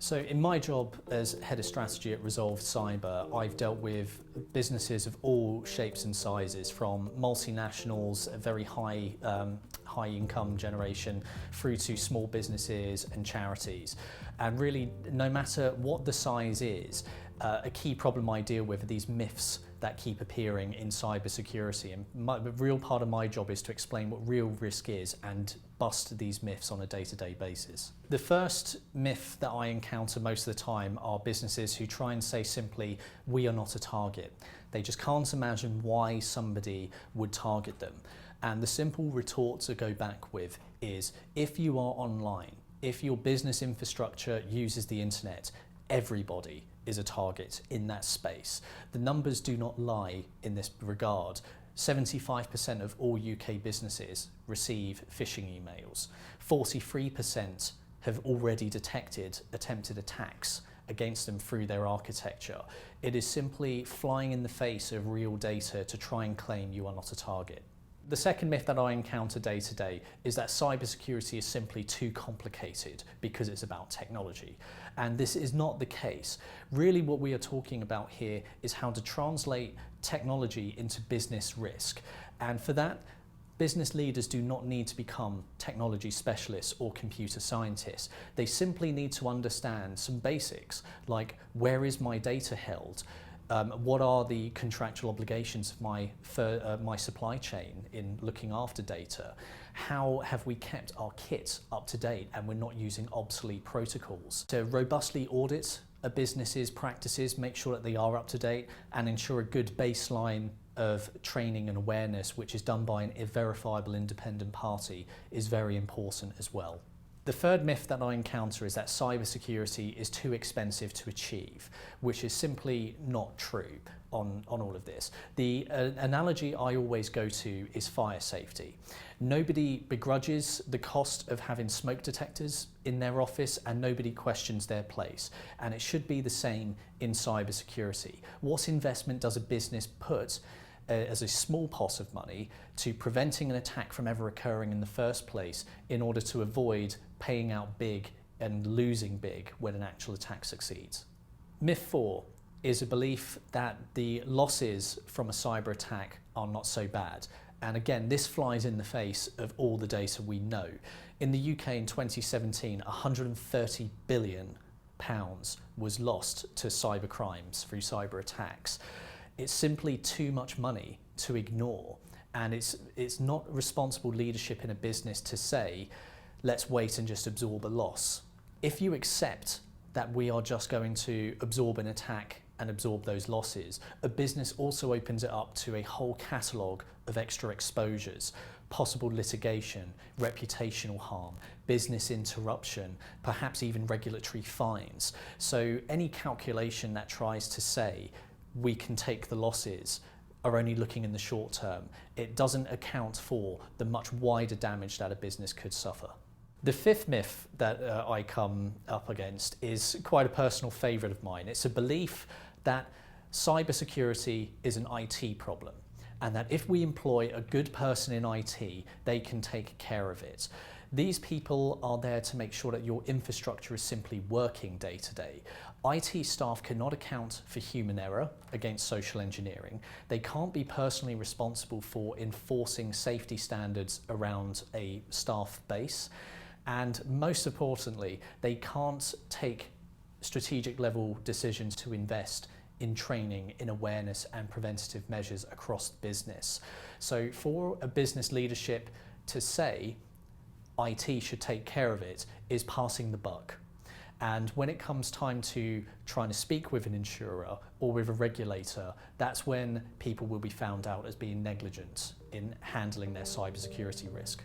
So in my job as Head of Strategy at Resolve Cyber, I've dealt with businesses of all shapes and sizes, from multinationals, a very high income generation, through to small businesses and charities. And really, no matter what the size is, a key problem I deal with are these myths that keep appearing in cybersecurity. And the real part of my job is to explain what real risk is and bust these myths on a day-to-day basis. The first myth that I encounter most of the time are businesses who try and say simply, we are not a target. They just can't imagine why somebody would target them. And the simple retort to go back with is, if you are online, if your business infrastructure uses the internet, everybody is a target in that space. The numbers do not lie in this regard. 75% of all UK businesses receive phishing emails. 43% have already detected attempted attacks against them through their architecture. It is simply flying in the face of real data to try and claim you are not a target. The second myth that I encounter day to day is that cybersecurity is simply too complicated because it's about technology. And this is not the case. Really, what we are talking about here is how to translate technology into business risk. And for that, business leaders do not need to become technology specialists or computer scientists. They simply need to understand some basics, like where is my data held? What are the contractual obligations of my supply chain in looking after data? How have we kept our kit up to date and we're not using obsolete protocols? To robustly audit a business's practices, make sure that they are up to date, and ensure a good baseline of training and awareness, which is done by a verifiable independent party, is very important as well. The third myth that I encounter is that cybersecurity is too expensive to achieve, which is simply not true on all of this. The analogy I always go to is fire safety. Nobody begrudges the cost of having smoke detectors in their office, and nobody questions their place. And it should be the same in cybersecurity. What investment does a business put as a small pot of money to preventing an attack from ever occurring in the first place, in order to avoid paying out big and losing big when an actual attack succeeds? Myth 4 is a belief that the losses from a cyber attack are not so bad. And again, this flies in the face of all the data we know. In the UK in 2017, £130 billion was lost to cyber crimes through cyber attacks. It's simply too much money to ignore, and it's not responsible leadership in a business to say, let's wait and just absorb a loss. If you accept that we are just going to absorb an attack and absorb those losses, a business also opens it up to a whole catalogue of extra exposures, possible litigation, reputational harm, business interruption, perhaps even regulatory fines. So any calculation that tries to say we can take the losses are only looking in the short term. It doesn't account for the much wider damage that a business could suffer. The fifth myth that I come up against is quite a personal favourite of mine. It's a belief that cybersecurity is an IT problem, and that if we employ a good person in IT, they can take care of it. These people are there to make sure that your infrastructure is simply working day to day. IT staff cannot account for human error against social engineering. They can't be personally responsible for enforcing safety standards around a staff base. And most importantly, they can't take strategic level decisions to invest in training, in awareness and preventative measures across the business. So for a business leadership to say IT should take care of it is passing the buck. And when it comes time to trying to speak with an insurer or with a regulator, that's when people will be found out as being negligent in handling their cybersecurity risk.